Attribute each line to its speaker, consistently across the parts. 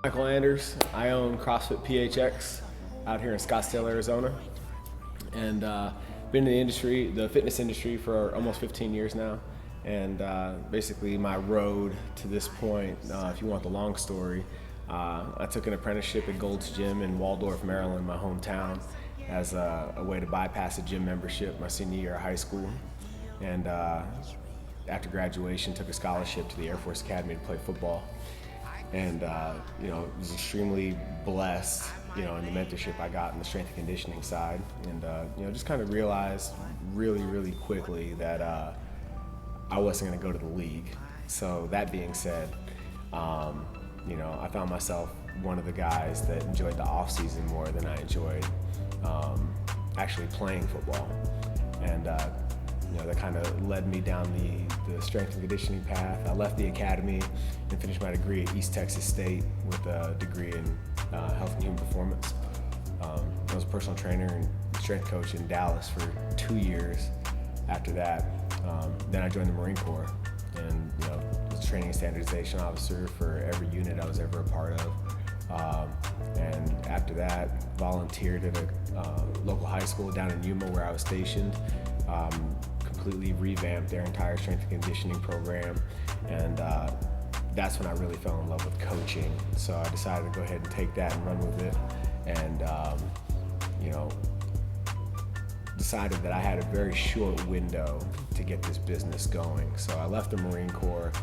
Speaker 1: Mycal. I own CrossFit PHX out here in Scottsdale, Arizona, and been in the industry, the fitness industry, for almost 15 years now. And basically, my road to this point, if you want the long story, I took an apprenticeship at Gold's Gym in Waldorf, Maryland, my hometown, as a way to bypass a gym membership my senior year of high school. And after graduation, took a scholarship to the Air Force Academy to play football. And was extremely blessed, in the mentorship I got in the strength and conditioning side, and just kind of realized really quickly that I wasn't going to go to the league. So that being said, I found myself one of the guys that enjoyed the off season more than I enjoyed actually playing football, and that kind of led me down the strength and conditioning path. I left the academy and finished my degree at East Texas State with a degree in health and human performance. I was a personal trainer and strength coach in Dallas for 2 years. After that, then I joined the Marine Corps and was a training and standardization officer for every unit I was ever a part of. And after that, volunteered at a local high school down in Yuma where I was stationed. Completely revamped their entire strength and conditioning program, and that's when I really fell in love with coaching. So I decided to go ahead and take that and run with it, and decided that I had a very short window to get this business going. So I left the Marine Corps,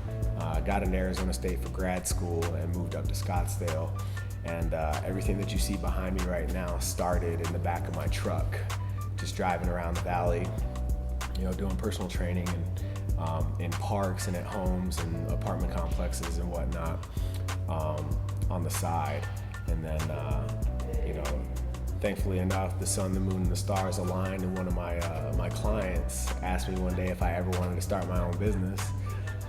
Speaker 1: got into Arizona State for grad school, and moved up to Scottsdale. And everything that you see behind me right now started in the back of my truck, just driving around the valley, doing personal training and in parks and at homes and apartment complexes and whatnot, on the side. And then, thankfully enough, the sun, the moon, and the stars aligned, and one of my clients asked me one day if I ever wanted to start my own business.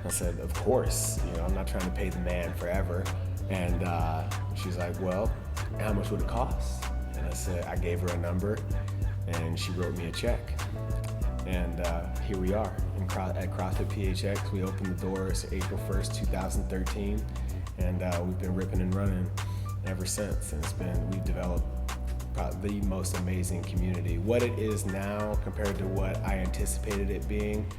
Speaker 1: I said, of course. I'm not trying to pay the man forever. And she's like, well, how much would it cost? And I said, I gave her a number, and she wrote me a check. And here we are at CrossFit PHX. We opened the doors April 1st, 2013, and we've been ripping and running ever since. And we've developed probably the most amazing community. What it is now compared to what I anticipated it being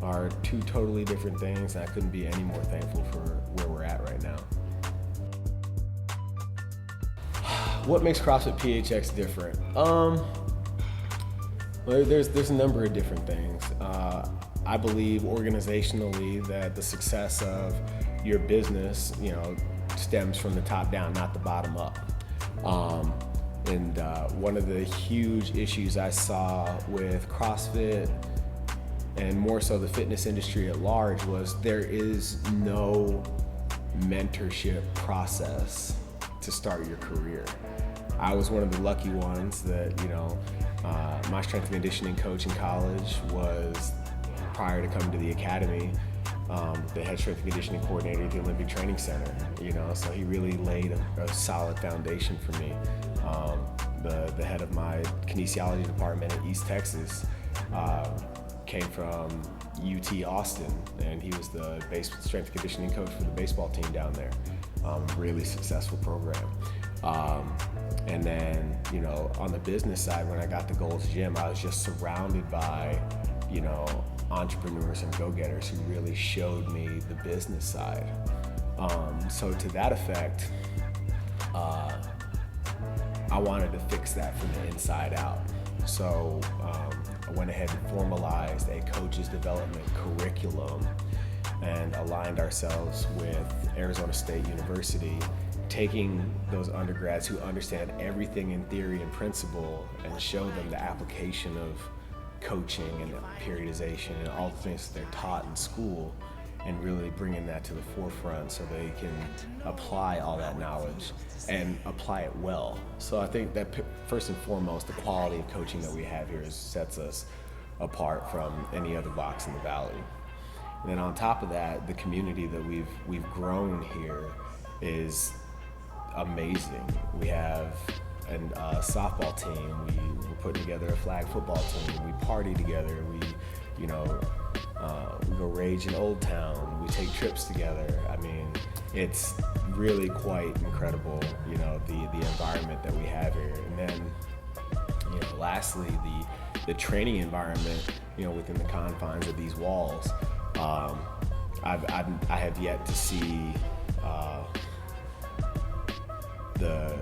Speaker 1: are two totally different things, and I couldn't be any more thankful for where we're at right now. What makes CrossFit PHX different? Well, there's a number of different things. I believe organizationally that the success of your business, stems from the top down, not the bottom up. And one of the huge issues I saw with CrossFit, and more so the fitness industry at large, was there is no mentorship process to start your career. I was one of the lucky ones that, my strength and conditioning coach in college was, prior to coming to the academy, the head strength and conditioning coordinator at the Olympic Training Center, so he really laid a solid foundation for me. The head of my kinesiology department at East Texas came from UT Austin, and he was the strength and conditioning coach for the baseball team down there. Really successful program. And then, on the business side, when I got to Gold's Gym, I was just surrounded by, entrepreneurs and go-getters who really showed me the business side. So to that effect, I wanted to fix that from the inside out. So I went ahead and formalized a coach's development curriculum and aligned ourselves with Arizona State University, taking those undergrads who understand everything in theory and principle and show them the application of coaching and periodization and all the things that they're taught in school, and really bringing that to the forefront so they can apply all that knowledge and apply it well. So I think that first and foremost, the quality of coaching that we have here sets us apart from any other box in the valley. And then on top of that, the community that we've grown here is amazing. We have a softball team. We're putting together a flag football team. We party together. We go rage in Old Town. We take trips together. I mean, it's really quite incredible, you know, the environment that we have here. And then, you know, lastly, the training environment, you know, within the confines of these walls. I have yet to see the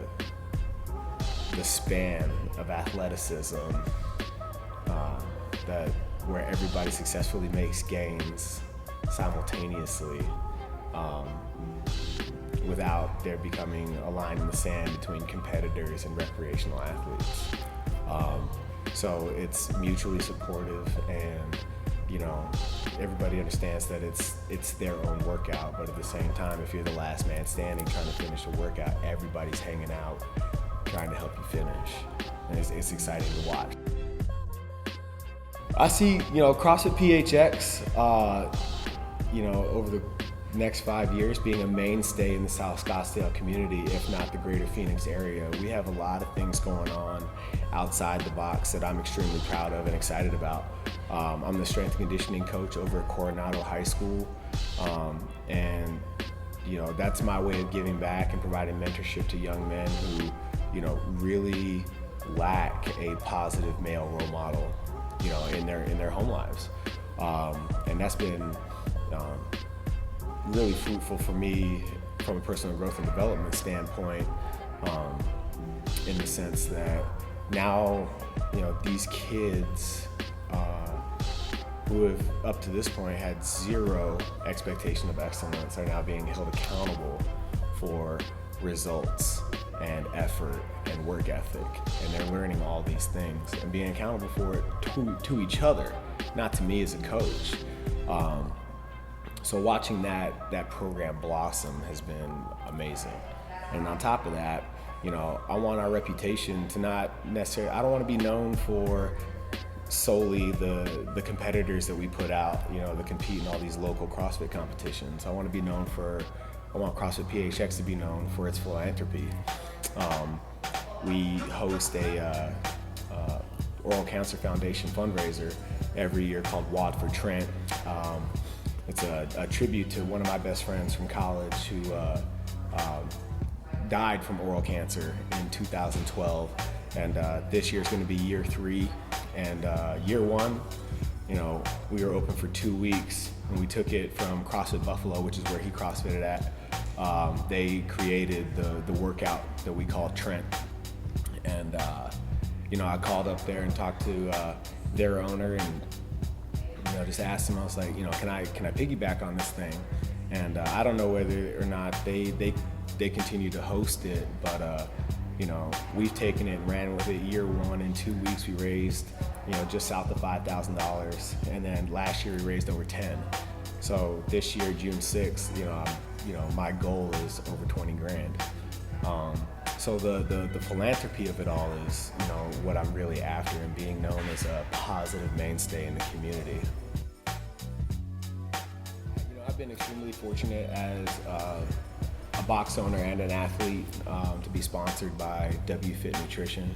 Speaker 1: span of athleticism that where everybody successfully makes gains simultaneously without there becoming a line in the sand between competitors and recreational athletes. So it's mutually supportive, and you know, everybody understands that it's their own workout, but at the same time, if you're the last man standing trying to finish a workout, everybody's hanging out trying to help you finish, and it's exciting to watch. I see, you know, CrossFit PHX, you know, over the next 5 years being a mainstay in the South Scottsdale community, if not the greater Phoenix area. We have a lot of things going on outside the box that I'm extremely proud of and excited about. I'm the strength and conditioning coach over at Coronado High School, and you know, that's my way of giving back and providing mentorship to young men who, you know, really lack a positive male role model, you know, in their home lives, and that's been really fruitful for me from a personal growth and development standpoint, in the sense that now, you know, these kids who have up to this point had zero expectation of excellence are now being held accountable for results and effort and work ethic, and they're learning all these things and being accountable for it to each other, not to me as a coach. So watching that program blossom has been amazing. And on top of that, you know, I want our reputation to not necessarily, I don't want to be known for solely the competitors that we put out, you know, that compete in all these local CrossFit competitions. I want CrossFit PHX to be known for its philanthropy. We host a Oral Cancer Foundation fundraiser every year called WAD for Trent. It's a tribute to one of my best friends from college who died from oral cancer in 2012. And this year is going to be year 3. And year 1, you know, we were open for 2 weeks, and we took it from CrossFit Buffalo, which is where he CrossFitted at. They created the workout that we call Trent. And, you know, I called up there and talked to their owner, and you know, just asked him, I was like, you know, can I piggyback on this thing? And I don't know whether or not they continue to host it, but you know, we've taken it and ran with it. Year 1, in 2 weeks, we raised, you know, just south of $5,000, and then last year we raised over 10. So this year, June 6th, you know, my goal is over 20 grand. So the philanthropy of it all is, you know, what I'm really after, and being known as a positive mainstay in the community. You know, I've been extremely fortunate as a box owner and an athlete to be sponsored by WFit Nutrition,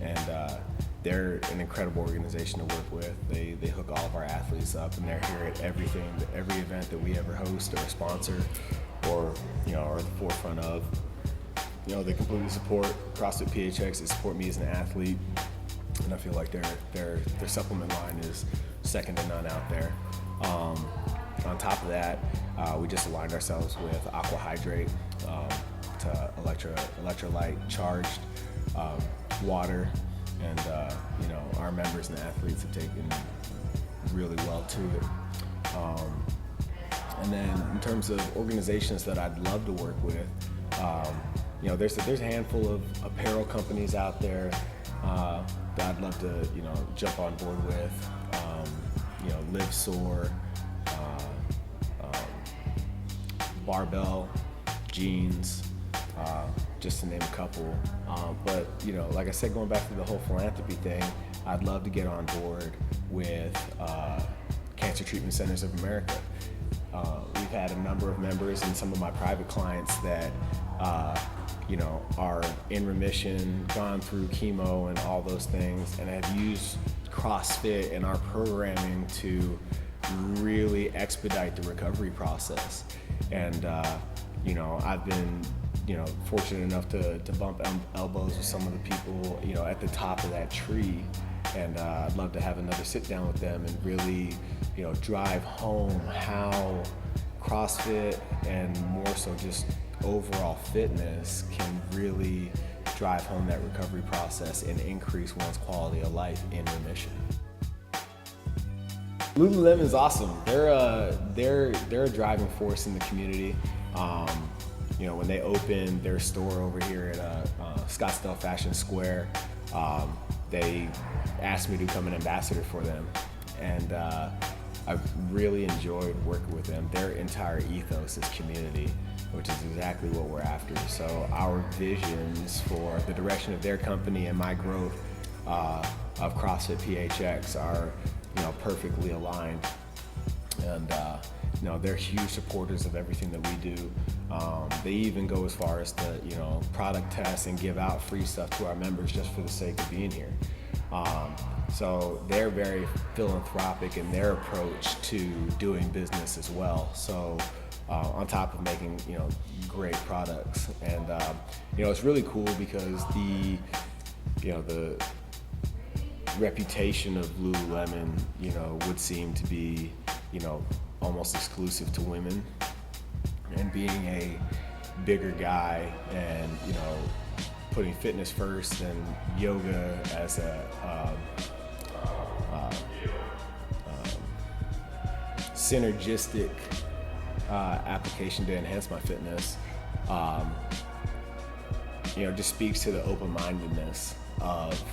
Speaker 1: and they're an incredible organization to work with. They hook all of our athletes up, and they're here at every event that we ever host or sponsor, or you know, are at the forefront of. You know, they completely support CrossFit PHX. They support me as an athlete, and I feel like their supplement line is second to none out there. On top of that, we just aligned ourselves with Aqua Hydrate, to electrolyte charged water, and you know, our members and athletes have taken really well to it. And then in terms of organizations that I'd love to work with, you know, there's a handful of apparel companies out there that I'd love to, you know, jump on board with. You know, Live Soar, Barbell, Jeans, just to name a couple. But you know, like I said, going back to the whole philanthropy thing, I'd love to get on board with Cancer Treatment Centers of America. We've had a number of members and some of my private clients that you know, are in remission, gone through chemo and all those things, and have used CrossFit and our programming to really expedite the recovery process. And I've been fortunate enough to bump elbows with some of the people at the top of that tree, and I'd love to have another sit down with them and really drive home how CrossFit and more so just overall fitness can really drive home that recovery process and increase one's quality of life in remission. Lululemon is awesome. They're a driving force in the community. When they opened their store over here at Scottsdale Fashion Square, they asked me to become an ambassador for them, and I've really enjoyed working with them. Their entire ethos is community, which is exactly what we're after. So our visions for the direction of their company and my growth of CrossFit PHX are perfectly aligned. And they're huge supporters of everything that we do. They even go as far as to product test and give out free stuff to our members just for the sake of being here. So they're very philanthropic in their approach to doing business as well. So on top of making great products, and it's really cool because the reputation of Lululemon would seem to be almost exclusive to women, and being a bigger guy and putting fitness first and yoga as a synergistic application to enhance my fitness, just speaks to the open-mindedness of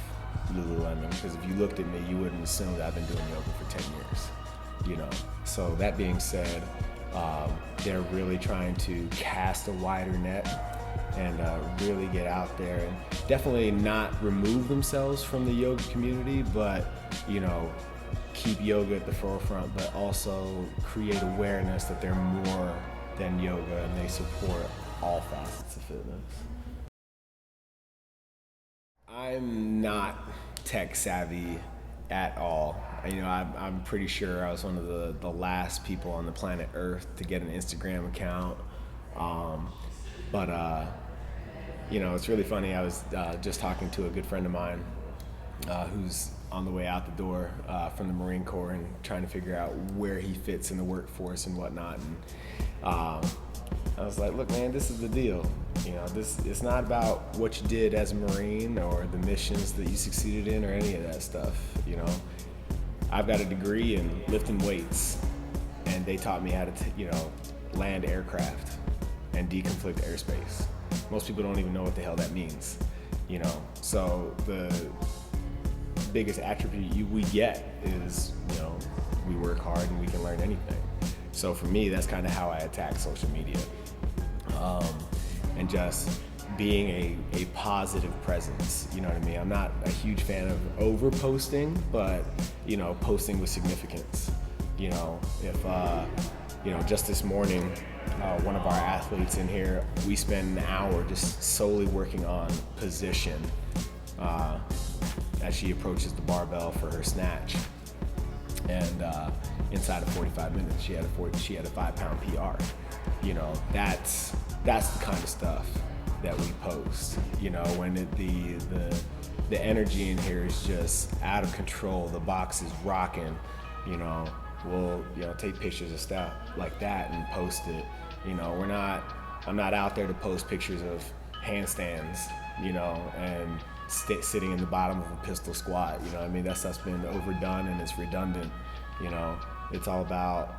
Speaker 1: Lululemon. Because if you looked at me, you wouldn't assume that I've been doing yoga for 10 years. So that being said, they're really trying to cast a wider net and really get out there and definitely not remove themselves from the yoga community, but keep yoga at the forefront, but also create awareness that they're more than yoga and they support all facets of fitness. I'm not tech savvy at all. I'm pretty sure I was one of the last people on the planet Earth to get an Instagram account. It's really funny. I was just talking to a good friend of mine who's on the way out the door from the Marine Corps and trying to figure out where he fits in the workforce and whatnot. And I was like, look, man, this is the deal. It's not about what you did as a Marine or the missions that you succeeded in or any of that stuff. I've got a degree in lifting weights, and they taught me how to, land aircraft and deconflict airspace. Most people don't even know what the hell that means, So the biggest attribute we get is, we work hard and we can learn anything. So for me, that's kind of how I attack social media. And just being a positive presence, you know what I mean? I'm not a huge fan of over posting, but posting with significance. If just this morning, one of our athletes in here, we spend an hour just solely working on position as she approaches the barbell for her snatch. And inside of 45 minutes, she had a 5-pound PR. That's the kind of stuff that we post. When the energy in here is just out of control, the box is rocking. We'll take pictures of stuff like that and post it. I'm not out there to post pictures of handstands, and sitting in the bottom of a pistol squat. That stuff's been overdone and it's redundant. It's all about,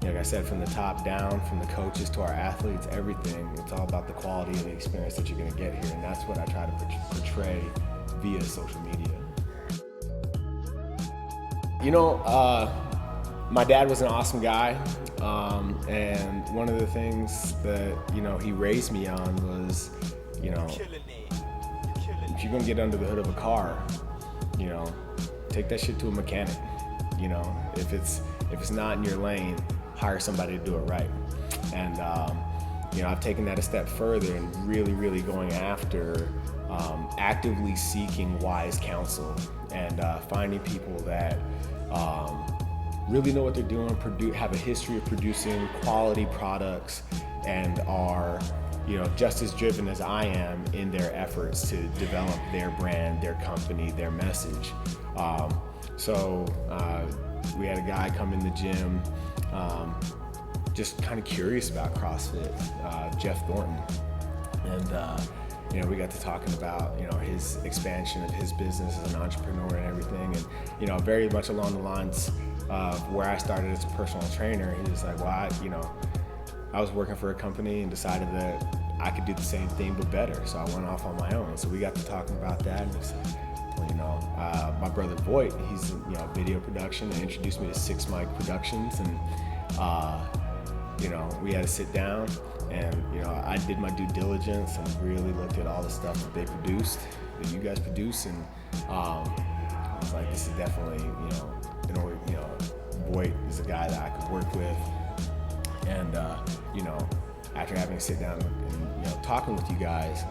Speaker 1: like I said, from the top down, from the coaches to our athletes, everything. It's all about the quality and the experience that you're going to get here, and that's what I try to portray via social media. My dad was an awesome guy, and one of the things that he raised me on was, if you're gonna get under the hood of a car, take that shit to a mechanic. If it's not in your lane, hire somebody to do it right. And I've taken that a step further and really going after actively seeking wise counsel and finding people that really know what they're doing, have a history of producing quality products, and are just as driven as I am in their efforts to develop their brand, their company, their message. So we had a guy come in the gym, just kind of curious about CrossFit, Jeff Thornton, and we got to talking about his expansion of his business as an entrepreneur and everything, and very much along the lines of where I started as a personal trainer. He was like, well, I was working for a company and decided that I could do the same thing but better, so I went off on my own. So we got to talking about that, and he said, well, my brother Voight, he's in video production, and introduced me to Six Mic Productions, and we had to sit down, and I did my due diligence and really looked at all the stuff that they produced, that you guys produce, and I was like, this is definitely Voight is a guy that I could work with, and after having to sit down and talking with you guys,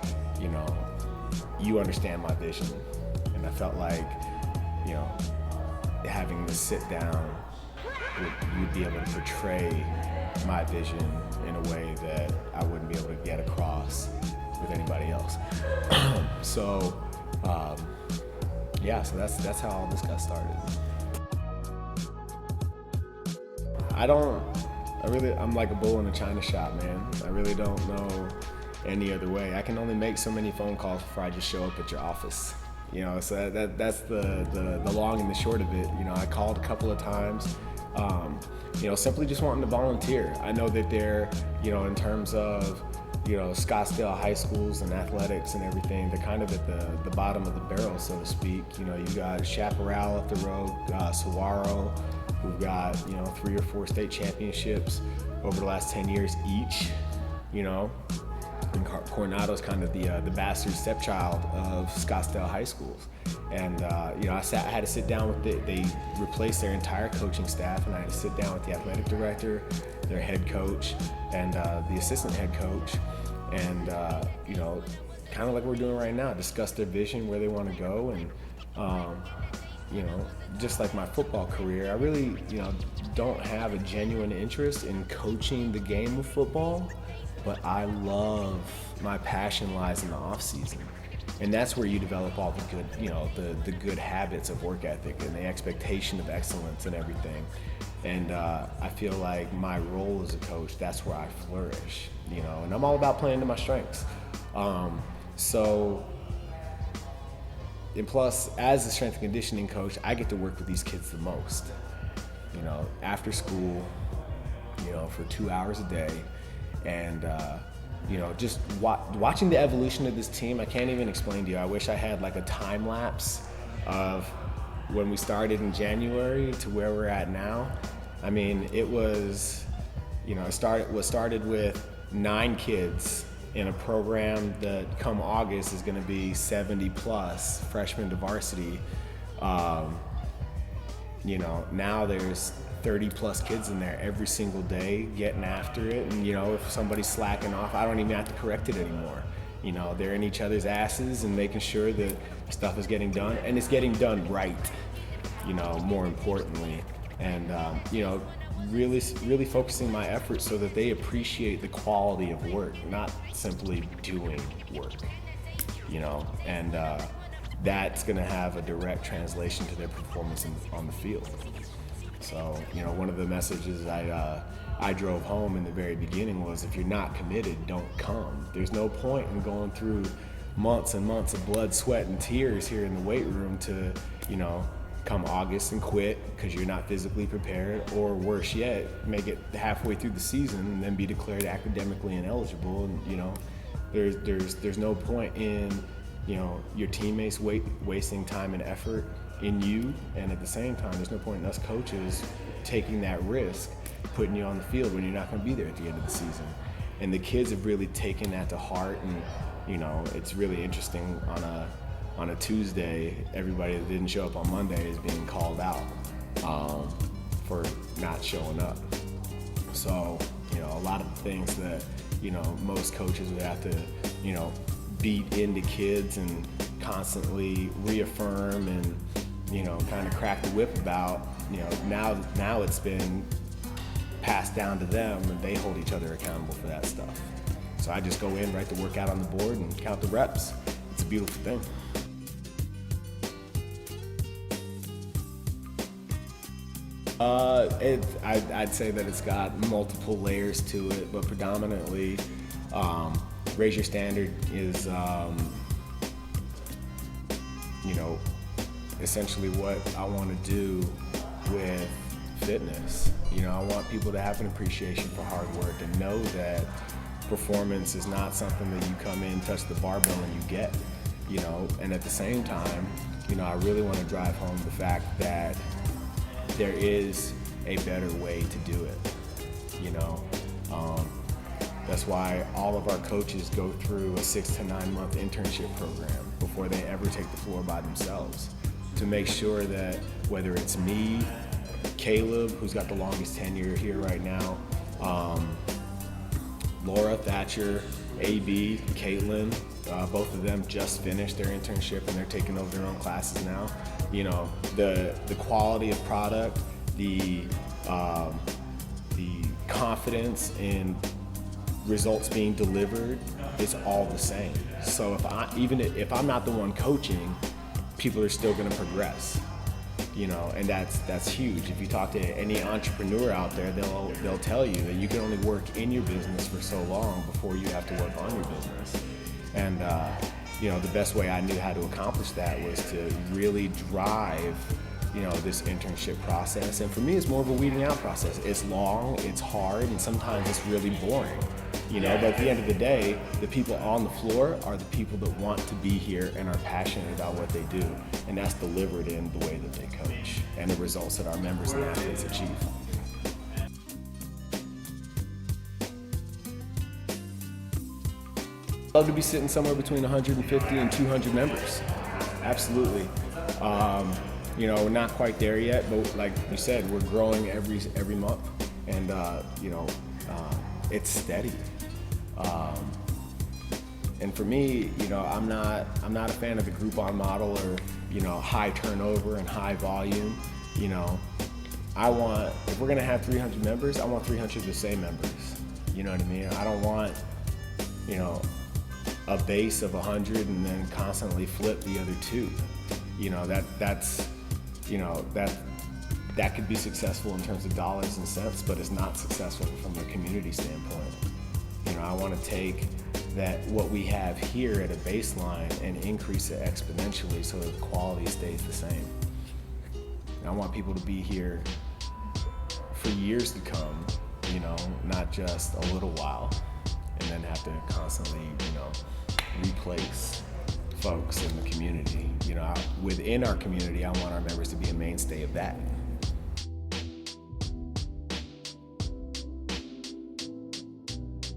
Speaker 1: you understand my vision, and I felt like having to sit down, you'd be able to portray my vision in a way that I wouldn't be able to get across with anybody else. So that's how all this got started. I'm like a bull in a china shop, man. I really don't know any other way. I can only make so many phone calls before I just show up at your office. So that's the long and the short of it. I called a couple of times, simply just wanting to volunteer. I know that they're, in terms of, Scottsdale high schools and athletics and everything, they're kind of at the bottom of the barrel, so to speak. You got Chaparral up the road, Saguaro, who've got, 3 or 4 state championships over the last 10 years each, and Coronado's kind of the bastard stepchild of Scottsdale high schools. And, I had to sit down with they replaced their entire coaching staff, and I had to sit down with the athletic director, their head coach, and the assistant head coach, and, kind of like we're doing right now, discuss their vision, where they want to go, and, just like my football career, I really, don't have a genuine interest in coaching the game of football, but I love, my passion lies in the off season. And that's where you develop all the good, the good habits of work ethic and the expectation of excellence and everything. And I feel like my role as a coach, that's where I flourish, and I'm all about playing to my strengths. And plus, as a strength and conditioning coach, I get to work with these kids the most. After school, for 2 hours a day, and just watching the evolution of this team, I can't even explain to you. I wish I had like a time lapse of when we started in January to where we're at now. I mean, it was, it started with 9 kids in a program that come August is going to be 70 plus freshmen to varsity. Now there's 30 plus kids in there every single day getting after it. And, if somebody's slacking off, I don't even have to correct it anymore. They're in each other's asses and making sure that stuff is getting done, and it's getting done right, more importantly. And, really focusing my efforts so that they appreciate the quality of work, not simply doing work, and that's going to have a direct translation to their performance on the field. So, one of the messages I drove home in the very beginning was, if you're not committed, don't come. There's no point in going through months and months of blood, sweat, and tears here in the weight room to, come August and quit because you're not physically prepared, or worse yet, make it halfway through the season and then be declared academically ineligible. And there's no point in your teammates wasting time and effort in you, and at the same time there's no point in us coaches taking that risk, putting you on the field when you're not going to be there at the end of the season. And the kids have really taken that to heart, and it's really interesting on a Tuesday, everybody that didn't show up on Monday is being called out for not showing up. So, a lot of the things that, most coaches would have to, beat into kids and constantly reaffirm and, kind of crack the whip about, now it's been passed down to them, and they hold each other accountable for that stuff. So I just go in, write the workout on the board, and count the reps. It's a beautiful thing. I'd say that it's got multiple layers to it, but predominantly, raise your standard is, essentially what I want to do with fitness. I want people to have an appreciation for hard work and know that performance is not something that you come in, touch the barbell, and you get. And at the same time, I really want to drive home the fact that there is a better way to do it. That's why all of our coaches go through a 6 to 9 month internship program before they ever take the floor by themselves, to make sure that whether it's me, Caleb, who's got the longest tenure here right now, Laura, Thatcher, AB, Caitlin, both of them just finished their internship and they're taking over their own classes now. The quality of product, the confidence in results being delivered is all the same. So even if I'm not the one coaching, people are still going to progress. And that's huge. If you talk to any entrepreneur out there, they'll tell you that you can only work in your business for so long before you have to work on your business. And the best way I knew how to accomplish that was to really drive this internship process. And for me, it's more of a weeding out process. It's long, it's hard, and sometimes it's really boring. But at the end of the day, the people on the floor are the people that want to be here and are passionate about what they do. And that's delivered in the way that they coach and the results that our members and athletes achieve. I'd love to be sitting somewhere between 150 and 200 members. Absolutely. We're not quite there yet, but like you said, we're growing every month, and it's steady. And for me, I'm not a fan of the Groupon model or high turnover and high volume. If we're gonna have 300 members, I want 300 of the same members. You know what I mean? I don't want a base of 100 and then constantly flip the other two. That could be successful in terms of dollars and cents, but it's not successful from a community standpoint. I want to take what we have here at a baseline and increase it exponentially so that the quality stays the same. I want people to be here for years to come, not just a little while, and then have to constantly, replace folks in the community. Within our community, I want our members to be a mainstay of that.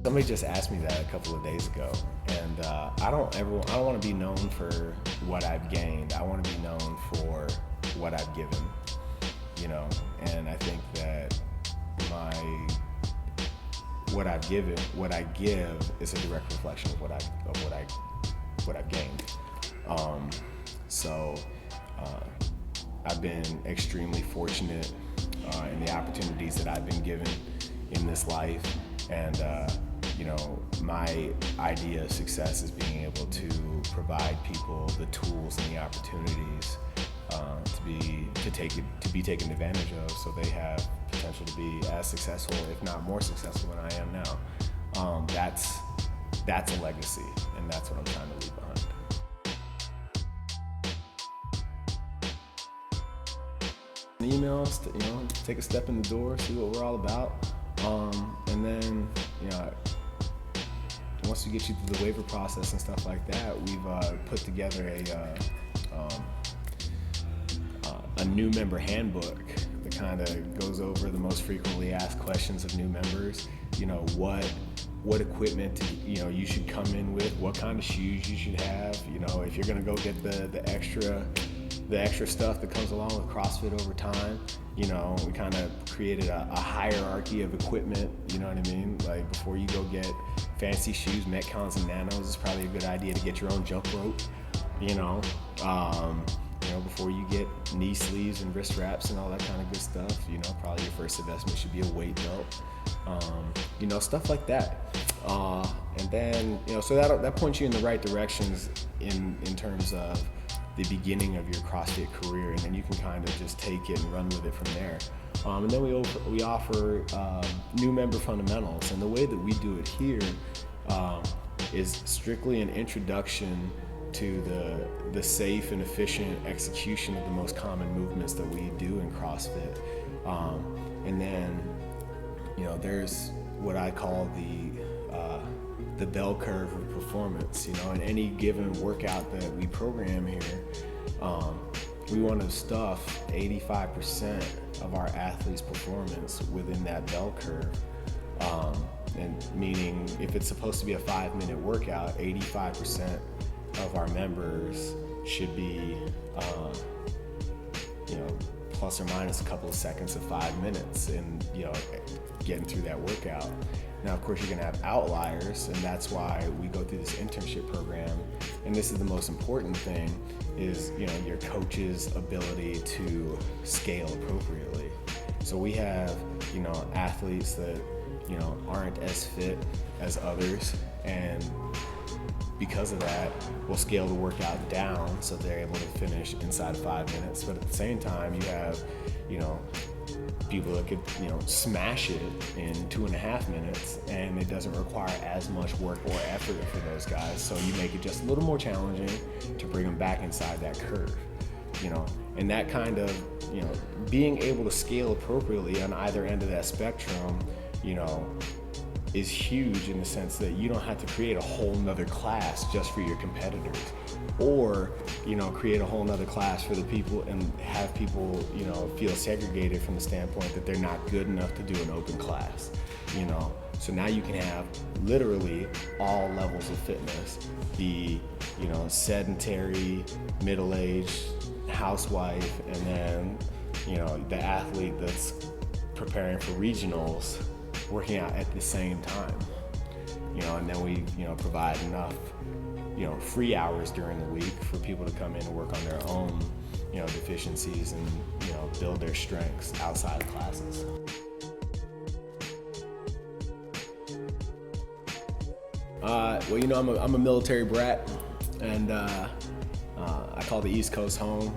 Speaker 1: Somebody just asked me that a couple of days ago, and I don't want to be known for what I've gained. I want to be known for what I've given, and I think that what I give is a direct reflection of what I've gained. I've been extremely fortunate in the opportunities that I've been given in this life, and my idea of success is being able to provide people the tools and the opportunities to be taken advantage of, so they have potential to be as successful, if not more successful than I am now. That's a legacy, and that's what I'm trying to leave behind. Email us to, take a step in the door, see what we're all about, and then once we get you through the waiver process and stuff like that, we've put together a new member handbook that kind of goes over the most frequently asked questions of new members. What equipment you should come in with, what kind of shoes you should have. If you're gonna go get the extra stuff that comes along with CrossFit over time. We kind of created a hierarchy of equipment, you know what I mean? Like, before you go get fancy shoes, Metcons and Nanos, it's probably a good idea to get your own jump rope, before you get knee sleeves and wrist wraps and all that kind of good stuff, probably your first investment should be a weight belt, stuff like that. And then, so that points you in the right directions in terms of the beginning of your CrossFit career, and then you can kind of just take it and run with it from there. And then we offer new member fundamentals, and the way that we do it here is strictly an introduction to the safe and efficient execution of the most common movements that we do in CrossFit. And then, there's what I call the bell curve of performance. In any given workout that we program here, we want to stuff 85% of our athletes' performance within that bell curve. And meaning, if it's supposed to be a 5-minute workout, 85% of our members should be, plus or minus a couple of seconds of 5 minutes in, getting through that workout. Now, of course, you're gonna have outliers, and that's why we go through this internship program. And this is the most important thing, is, your coach's ability to scale appropriately. So we have, athletes that, aren't as fit as others, and because of that, we'll scale the workout down so they're able to finish inside of 5 minutes. But at the same time, you have, people that could, smash it in 2.5 minutes, and it doesn't require as much work or effort for those guys. So you make it just a little more challenging to bring them back inside that curve, and that kind of, being able to scale appropriately on either end of that spectrum, is huge in the sense that you don't have to create a whole nother class just for your competitors, or create a whole nother class for the people and have people feel segregated from the standpoint that they're not good enough to do an open class. So now you can have literally all levels of fitness, the sedentary, middle-aged housewife, and then the athlete that's preparing for regionals working out at the same time, and then we provide enough free hours during the week for people to come in and work on their own deficiencies and build their strengths outside of classes. Well, I'm a military brat, and I call the East Coast home.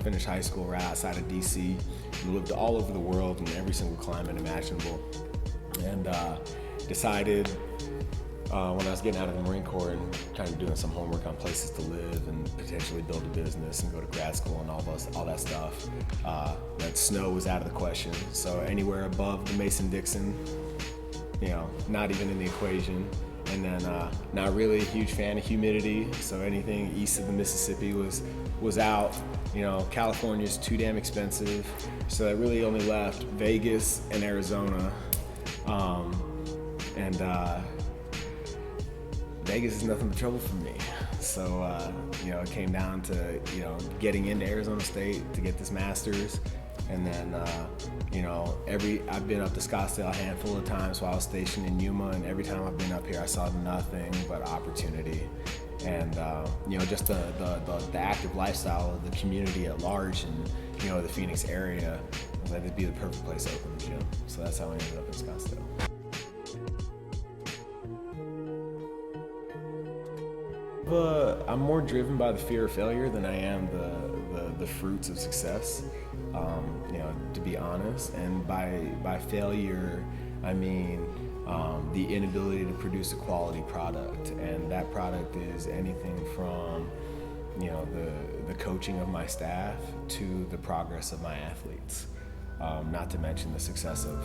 Speaker 1: Finished high school right outside of DC, and lived all over the world in every single climate imaginable. And decided when I was getting out of the Marine Corps and kind of doing some homework on places to live and potentially build a business and go to grad school and all that stuff, that snow was out of the question. So anywhere above the Mason-Dixon, not even in the equation. And then not really a huge fan of humidity, so anything east of the Mississippi was out. California's too damn expensive, so that really only left Vegas and Arizona. Vegas is nothing but trouble for me. So, it came down to, getting into Arizona State to get this master's. And then, I've been up to Scottsdale a handful of times while I was stationed in Yuma, and every time I've been up here, I saw nothing but opportunity. And, just the active lifestyle of the community at large and, the Phoenix area, that'd be the perfect place to open the gym. So that's how I ended up in Scottsdale. I'm more driven by the fear of failure than I am the fruits of success, to be honest. And by failure, I mean the inability to produce a quality product. And that product is anything from, the coaching of my staff to the progress of my athletes. Not to mention the success of,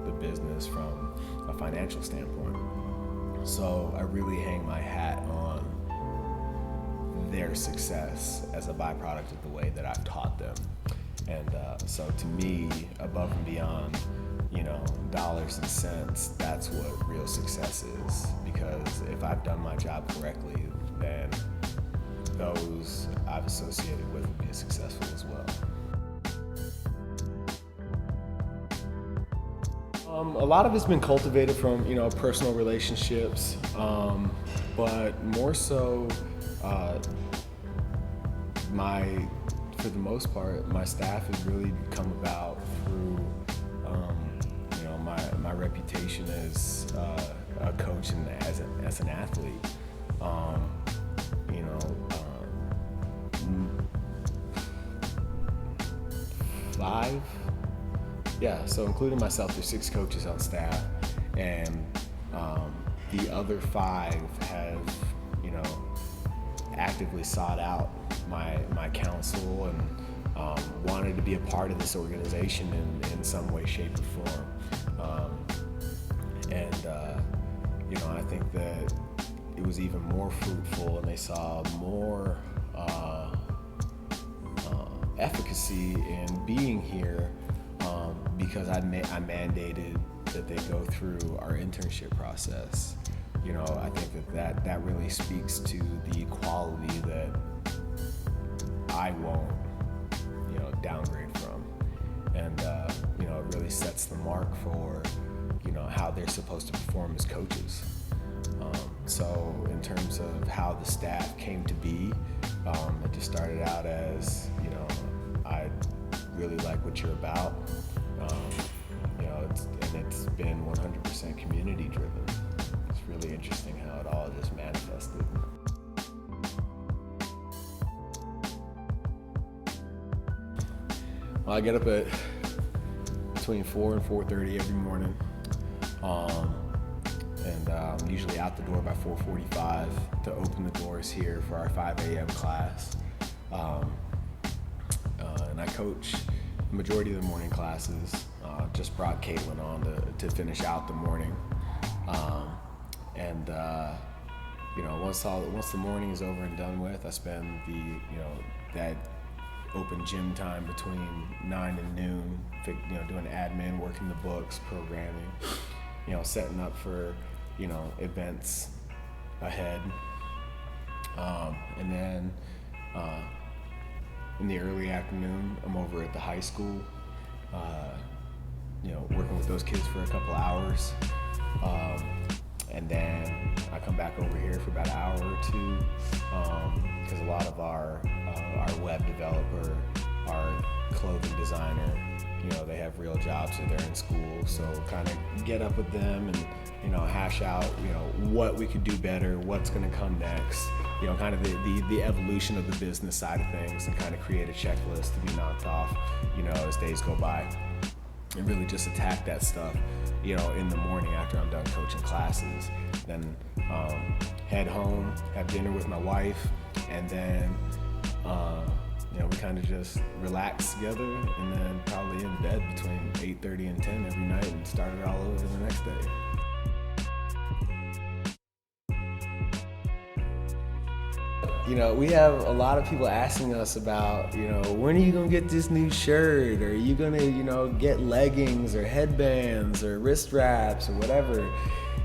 Speaker 1: the business from a financial standpoint. So I really hang my hat on their success as a byproduct of the way that I've taught them. And so to me, above and beyond, dollars and cents, that's what real success is. Because if I've done my job correctly, then those I've associated with will be successful as well. A lot of it's been cultivated from, personal relationships, but more so for the most part, my staff has really come about through, my reputation as a coach and as an athlete. So including myself, there's 6 coaches on staff, and the other 5 have, actively sought out my counsel and wanted to be a part of this organization in some way, shape, or form. I think that it was even more fruitful, and they saw more efficacy in being here because I mandated that they go through our internship process. I think that really speaks to the quality that I won't, downgrade from, and it really sets the mark for, how they're supposed to perform as coaches. So in terms of how the staff came to be, it just started out as, I really like what you're about, it's been 100% community driven. It's really interesting how it all just manifested. Well, I get up at between 4 and 4:30 every morning, and I'm usually out the door by 4:45 to open the doors here for our 5 a.m. class. And I coach the majority of the morning classes. Just brought Caitlin on to finish out the morning. Once the morning is over and done with, I spend that open gym time between 9 and noon, doing admin, working the books, programming, setting up for, events ahead. And then in the early afternoon, I'm over at the high school, working with those kids for a couple hours. And then I come back over here for about an hour or two, because a lot of our web developer, our clothing designer, they have real jobs or they're in school. So kind of get up with them and, hash out, what we could do better, what's going to come next, kind of the evolution of the business side of things, and kind of create a checklist to be knocked off, as days go by. And really just attack that stuff, in the morning after I'm done coaching classes. Then head home, have dinner with my wife, and then we kind of just relax together, and then probably in bed between 8:30 and 10 every night, and start it all over the next day. We have a lot of people asking us about, when are you gonna get this new shirt? Or are you gonna, get leggings or headbands or wrist wraps or whatever?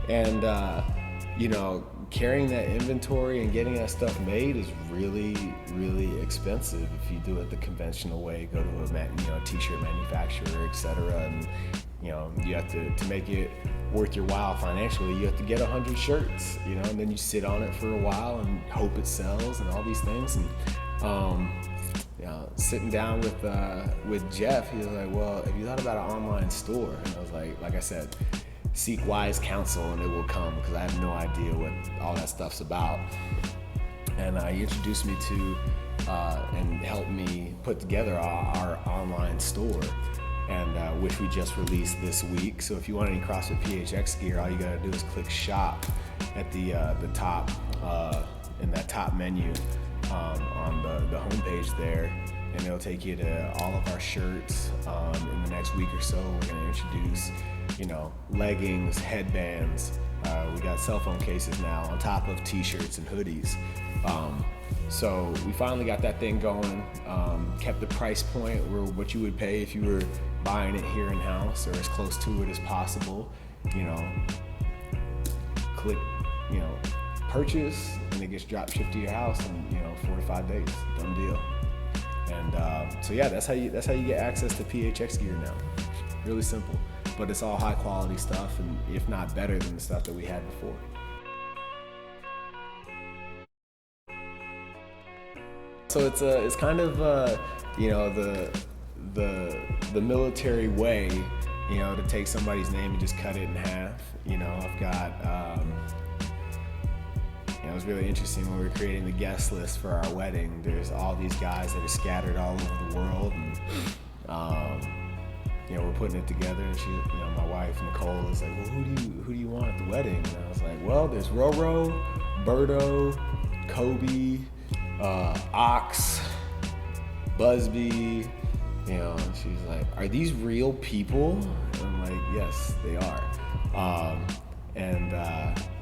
Speaker 1: And, carrying that inventory and getting that stuff made is really, really expensive if you do it the conventional way, go to a t-shirt manufacturer, etc. And, you have to make it worth your while financially, you have to get 100 shirts, and then you sit on it for a while and hope it sells and all these things. And sitting down with Jeff, he was like, well, have you thought about an online store? And I was like I said, seek wise counsel and it will come, because I have no idea what all that stuff's about. And he introduced me to and helped me put together our online store, and which we just released this week. So if you want any CrossFit PHX gear, all you gotta do is click shop at the top, in that top menu on the homepage there, and it'll take you to all of our shirts. In the next week or so, we're gonna introduce, leggings, headbands. We got cell phone cases now on top of t-shirts and hoodies. So we finally got that thing going, kept the price point where what you would pay if you were buying it here in-house, or as close to it as possible. Click, purchase, and it gets drop shipped to your house in 4 to 5 days. Done deal. And so yeah, that's how you get access to PHX gear now. Really simple, but it's all high quality stuff, and if not better than the stuff that we had before. so it's kind of you know, the military way, you know, to take somebody's name and just cut it in half. You know, I've got you know, it was really interesting when we were creating the guest list for our wedding. There's all these guys that are scattered all over the world, and you know, we're putting it together. And she, you know, my wife Nicole is like, well, who do you want at the wedding? And I was like, well, there's Roro, Berto, Kobe, Ox, Busby. You know, and she's like, are these real people? And I'm like, yes, they are.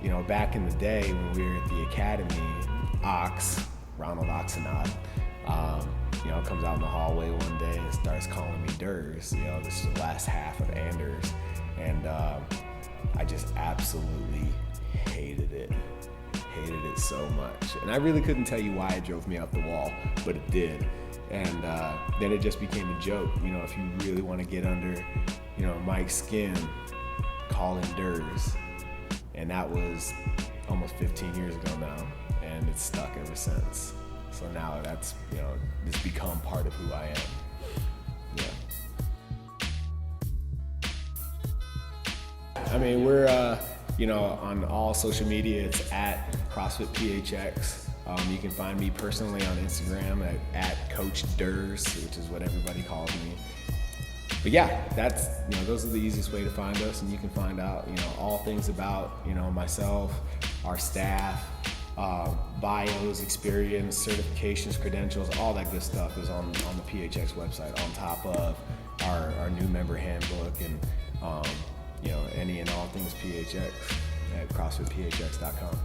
Speaker 1: You know, back in the day when we were at the academy, Ronald Oxenod, you know, comes out in the hallway one day and starts calling me Durs. You know, this is the last half of Anders. And I just absolutely hated it so much. And I really couldn't tell you why it drove me up the wall, but it did. And then it just became a joke. You know, if you really want to get under, you know, Mike's skin, call him Durs. And that was almost 15 years ago now, and it's stuck ever since. So now that's, you know, it's become part of who I am. Yeah. I mean, we're, you know, on all social media, it's at CrossFit PHX. You can find me personally on Instagram at Coach Durs, which is what everybody calls me. But yeah, that's, you know, those are the easiest way to find us, and you can find out, you know, all things about, you know, myself, our staff, bios, experience, certifications, credentials, all that good stuff is on the PHX website, on top of our new member handbook and, you know, any and all things PHX at CrossFitPHX.com.